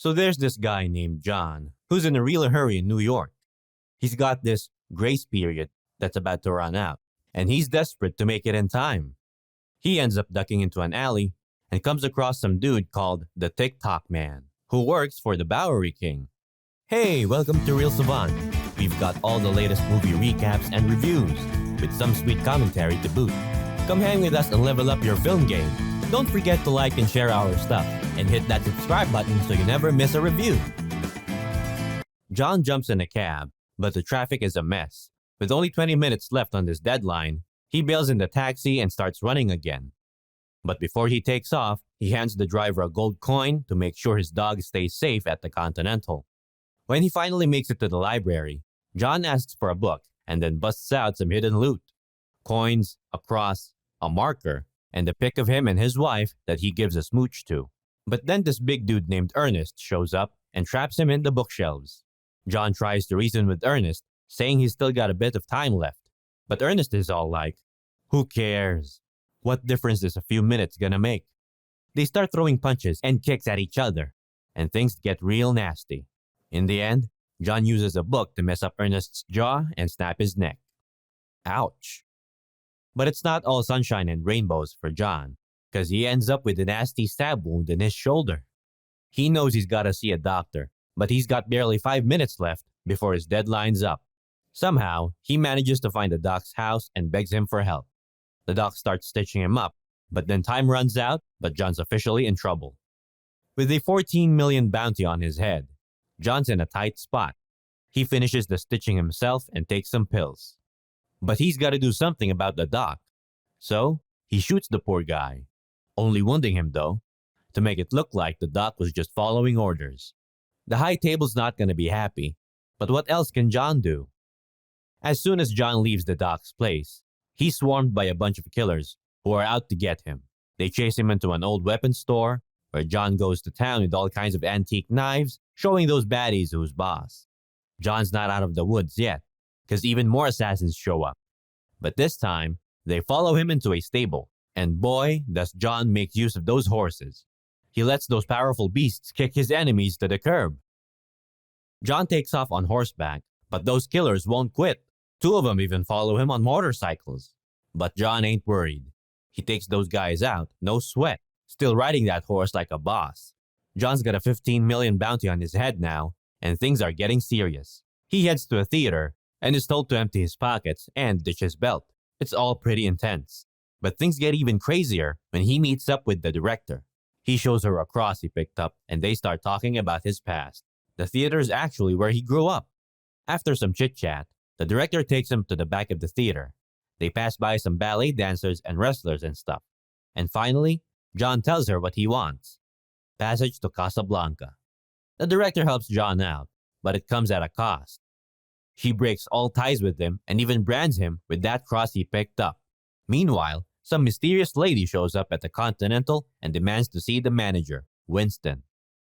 So there's this guy named John who's in a real hurry in New York. He's got this grace period that's about to run out, and he's desperate to make it in time. He ends up ducking into an alley and comes across some dude called the TikTok Man, who works for the Bowery King. Hey, welcome to Real Savant. We've got all the latest movie recaps and reviews, with some sweet commentary to boot. Come hang with us and level up your film game. Don't forget to like and share our stuff, and hit that subscribe button so you never miss a review. John jumps in a cab, but the traffic is a mess. With only 20 minutes left on this deadline, he bails in the taxi and starts running again. But before he takes off, he hands the driver a gold coin to make sure his dog stays safe at the Continental. When he finally makes it to the library, John asks for a book and then busts out some hidden loot. Coins, a cross, a marker, and a pic of him and his wife that he gives a smooch to. But then this big dude named Ernest shows up and traps him in the bookshelves. John tries to reason with Ernest, saying he's still got a bit of time left. But Ernest is all like, "Who cares? What difference is a few minutes gonna make?" They start throwing punches and kicks at each other, and things get real nasty. In the end, John uses a book to mess up Ernest's jaw and snap his neck. Ouch. But it's not all sunshine and rainbows for John, because he ends up with a nasty stab wound in his shoulder. He knows he's gotta see a doctor, but he's got barely 5 minutes left before his deadline's up. Somehow, he manages to find the doc's house and begs him for help. The doc starts stitching him up, but then time runs out, but John's officially in trouble. With a 14 million bounty on his head, John's in a tight spot. He finishes the stitching himself and takes some pills. But he's got to do something about the doc. So, he shoots the poor guy, only wounding him though, to make it look like the doc was just following orders. The high table's not going to be happy, but what else can John do? As soon as John leaves the doc's place, he's swarmed by a bunch of killers who are out to get him. They chase him into an old weapons store, where John goes to town with all kinds of antique knives, showing those baddies who's boss. John's not out of the woods yet, because even more assassins show up. But this time, they follow him into a stable, and boy, does John make use of those horses. He lets those powerful beasts kick his enemies to the curb. John takes off on horseback, but those killers won't quit. 2 of them even follow him on motorcycles. But John ain't worried. He takes those guys out, no sweat, still riding that horse like a boss. John's got a 15 million bounty on his head now, and things are getting serious. He heads to a theater and is told to empty his pockets and ditch his belt. It's all pretty intense. But things get even crazier when he meets up with the director. He shows her a cross he picked up, and they start talking about his past. The theater is actually where he grew up. After some chit-chat, the director takes him to the back of the theater. They pass by some ballet dancers and wrestlers and stuff. And finally, John tells her what he wants. Passage to Casablanca. The director helps John out, but it comes at a cost. She breaks all ties with him and even brands him with that cross he picked up. Meanwhile, some mysterious lady shows up at the Continental and demands to see the manager, Winston.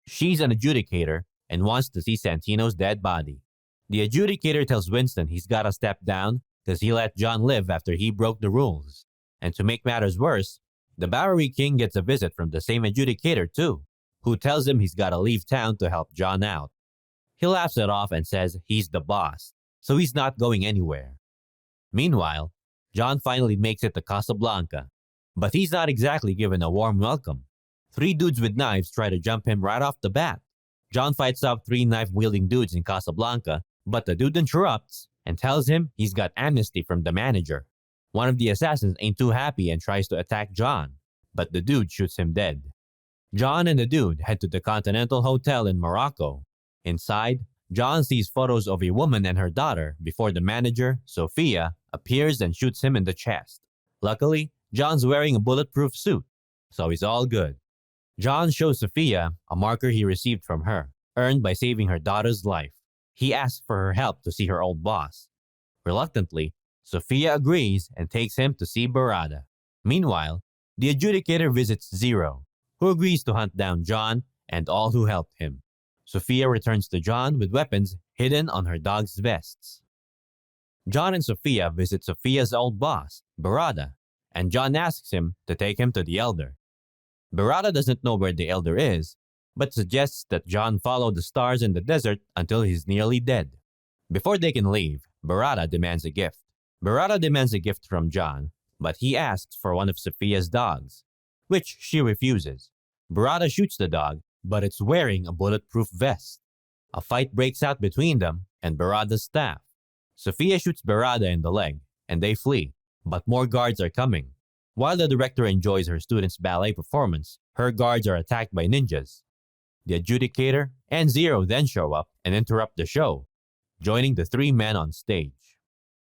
She's an adjudicator and wants to see Santino's dead body. The adjudicator tells Winston he's gotta step down because he let John live after he broke the rules. And to make matters worse, the Bowery King gets a visit from the same adjudicator too, who tells him he's gotta leave town to help John out. He laughs it off and says he's the boss, so he's not going anywhere. Meanwhile, John finally makes it to Casablanca, but he's not exactly given a warm welcome. 3 dudes with knives try to jump him right off the bat. John fights off 3 knife-wielding dudes in Casablanca, but the dude interrupts and tells him he's got amnesty from the manager. One of the assassins ain't too happy and tries to attack John, but the dude shoots him dead. John and the dude head to the Continental Hotel in Morocco. Inside, John sees photos of a woman and her daughter before the manager, Sophia, appears and shoots him in the chest. Luckily, John's wearing a bulletproof suit, so he's all good. John shows Sophia a marker he received from her, earned by saving her daughter's life. He asks for her help to see her old boss. Reluctantly, Sophia agrees and takes him to see Barada. Meanwhile, the adjudicator visits Zero, who agrees to hunt down John and all who helped him. Sophia returns to John with weapons hidden on her dog's vests. John and Sophia visit Sophia's old boss, Barada, and John asks him to take him to the Elder. Barada doesn't know where the Elder is, but suggests that John follow the stars in the desert until he's nearly dead. Before they can leave, Barada demands a gift. Barada demands a gift from John, but he asks for one of Sophia's dogs, which she refuses. Barada shoots the dog, but it's wearing a bulletproof vest. A fight breaks out between them and Barada's staff. Sophia shoots Barada in the leg, and they flee, but more guards are coming. While the director enjoys her students' ballet performance, her guards are attacked by ninjas. The Adjudicator and Zero then show up and interrupt the show, joining the three men on stage.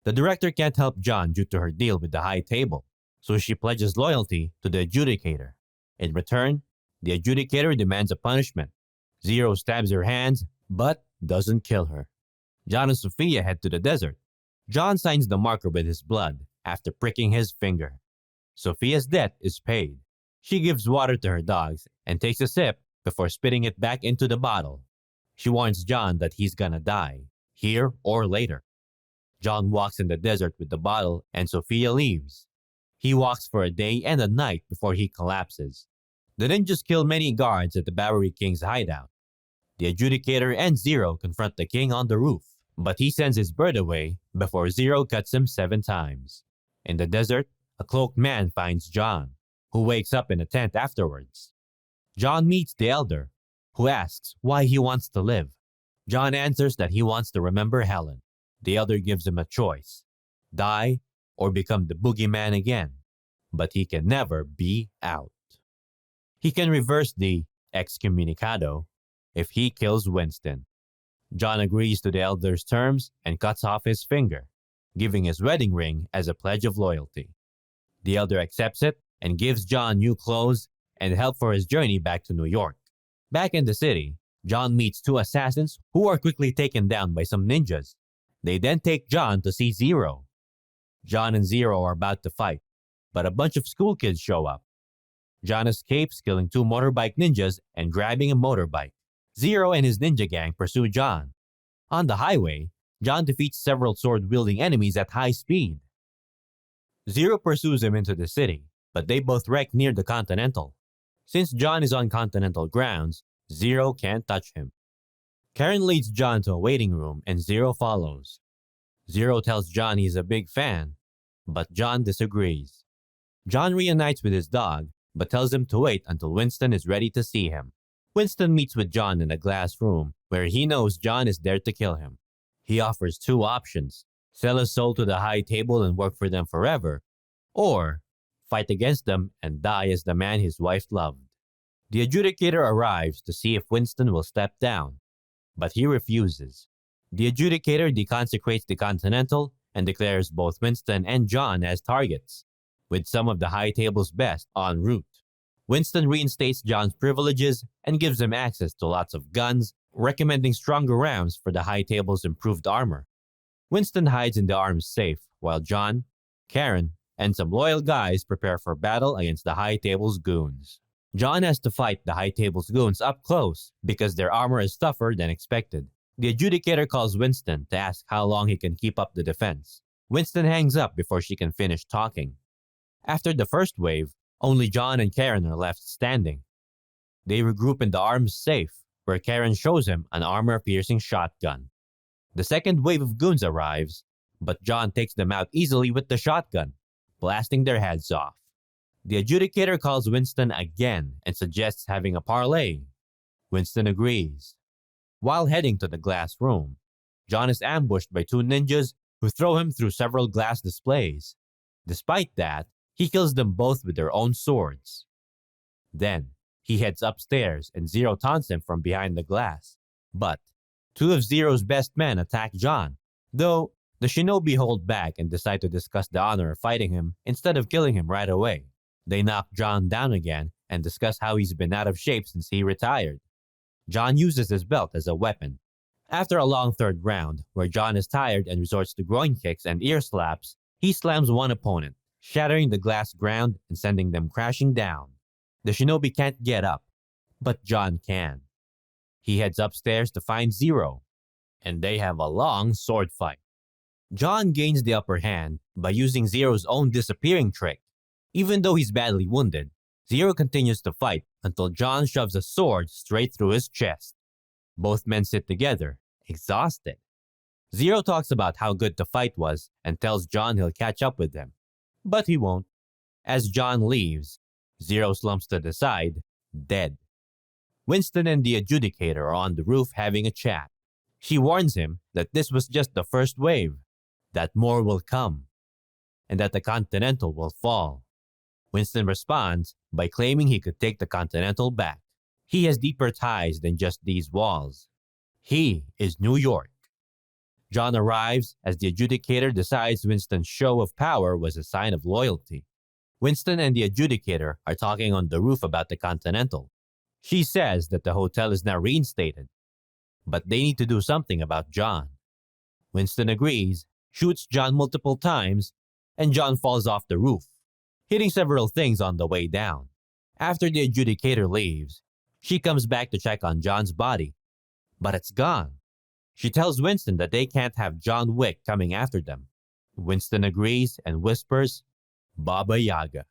The director can't help John due to her deal with the High Table, so she pledges loyalty to the Adjudicator. In return, the Adjudicator demands a punishment. Zero stabs her hands, but doesn't kill her. John and Sophia head to the desert. John signs the marker with his blood after pricking his finger. Sophia's debt is paid. She gives water to her dogs and takes a sip before spitting it back into the bottle. She warns John that he's gonna die, here or later. John walks in the desert with the bottle and Sophia leaves. He walks for a day and a night before he collapses. The ninjas kill many guards at the Bowery King's hideout. The Adjudicator and Zero confront the king on the roof, but he sends his bird away before Zero cuts him 7 times. In the desert, a cloaked man finds John, who wakes up in a tent afterwards. John meets the Elder, who asks why he wants to live. John answers that he wants to remember Helen. The Elder gives him a choice: die or become the boogeyman again, but he can never be out. He can reverse the excommunicado if he kills Winston. John agrees to the Elder's terms and cuts off his finger, giving his wedding ring as a pledge of loyalty. The Elder accepts it and gives John new clothes and help for his journey back to New York. Back in the city, John meets 2 assassins who are quickly taken down by some ninjas. They then take John to see Zero. John and Zero are about to fight, but a bunch of school kids show up. John escapes, killing 2 motorbike ninjas and grabbing a motorbike. Zero and his ninja gang pursue John. On the highway, John defeats several sword-wielding enemies at high speed. Zero pursues him into the city, but they both wreck near the Continental. Since John is on Continental grounds, Zero can't touch him. Karen leads John to a waiting room and Zero follows. Zero tells John he's a big fan, but John disagrees. John reunites with his dog, but tells him to wait until Winston is ready to see him. Winston meets with John in a glass room where he knows John is there to kill him. He offers 2 options: sell his soul to the High Table and work for them forever, or fight against them and die as the man his wife loved. The Adjudicator arrives to see if Winston will step down, but he refuses. The Adjudicator deconsecrates the Continental and declares both Winston and John as targets, with some of the High Table's best en route. Winston reinstates John's privileges and gives him access to lots of guns, recommending stronger rounds for the High Table's improved armor. Winston hides in the arms safe, while John, Karen, and some loyal guys prepare for battle against the High Table's goons. John has to fight the High Table's goons up close because their armor is tougher than expected. The Adjudicator calls Winston to ask how long he can keep up the defense. Winston hangs up before she can finish talking. After the first wave, only John and Karen are left standing. They regroup in the arms safe, where Karen shows him an armor-piercing shotgun. The second wave of goons arrives, but John takes them out easily with the shotgun, blasting their heads off. The Adjudicator calls Winston again and suggests having a parlay. Winston agrees. While heading to the glass room, John is ambushed by 2 ninjas who throw him through several glass displays. Despite that, he kills them both with their own swords. Then, he heads upstairs and Zero taunts him from behind the glass. But 2 of Zero's best men attack John, though the shinobi hold back and decide to discuss the honor of fighting him instead of killing him right away. They knock John down again and discuss how he's been out of shape since he retired. John uses his belt as a weapon. After a long third round, where John is tired and resorts to groin kicks and ear slaps, he slams one opponent, shattering the glass ground and sending them crashing down. The shinobi can't get up, but John can. He heads upstairs to find Zero, and they have a long sword fight. John gains the upper hand by using Zero's own disappearing trick. Even though he's badly wounded, Zero continues to fight until John shoves a sword straight through his chest. Both men sit together, exhausted. Zero talks about how good the fight was and tells John he'll catch up with them. But he won't. As John leaves, Zero slumps to the side, dead. Winston and the adjudicator are on the roof having a chat. She warns him that this was just the first wave, that more will come, and that the Continental will fall. Winston responds by claiming he could take the Continental back. He has deeper ties than just these walls. He is New York. John arrives as the adjudicator decides Winston's show of power was a sign of loyalty. Winston and the adjudicator are talking on the roof about the Continental. She says that the hotel is now reinstated, but they need to do something about John. Winston agrees, shoots John multiple times, and John falls off the roof, hitting several things on the way down. After the adjudicator leaves, she comes back to check on John's body, but it's gone. She tells Winston that they can't have John Wick coming after them. Winston agrees and whispers, Baba Yaga.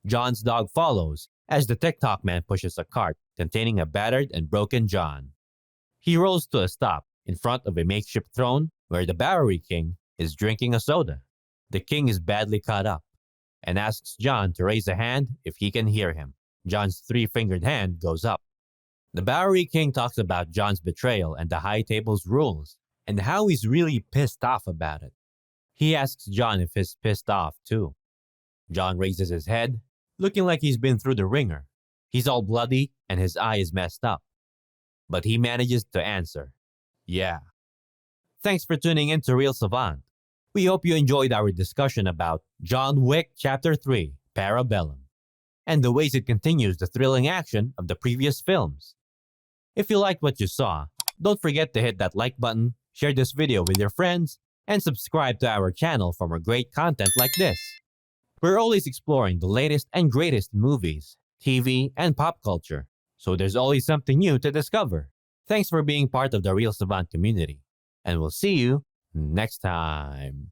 John's dog follows as the TikTok man pushes a cart containing a battered and broken John. He rolls to a stop in front of a makeshift throne where the Bowery King is drinking a soda. The king is badly cut up and asks John to raise a hand if he can hear him. John's three-fingered hand goes up. The Bowery King talks about John's betrayal and the High Table's rules, and how he's really pissed off about it. He asks John if he's pissed off too. John raises his head, looking like he's been through the ringer. He's all bloody and his eye is messed up. But he manages to answer, yeah. Thanks for tuning in to Real Savant. We hope you enjoyed our discussion about John Wick Chapter 3, Parabellum, and the ways it continues the thrilling action of the previous films. If you liked what you saw, don't forget to hit that like button, share this video with your friends, and subscribe to our channel for more great content like this. We're always exploring the latest and greatest movies, TV, and pop culture, so there's always something new to discover. Thanks for being part of the Real Savant community, and we'll see you next time.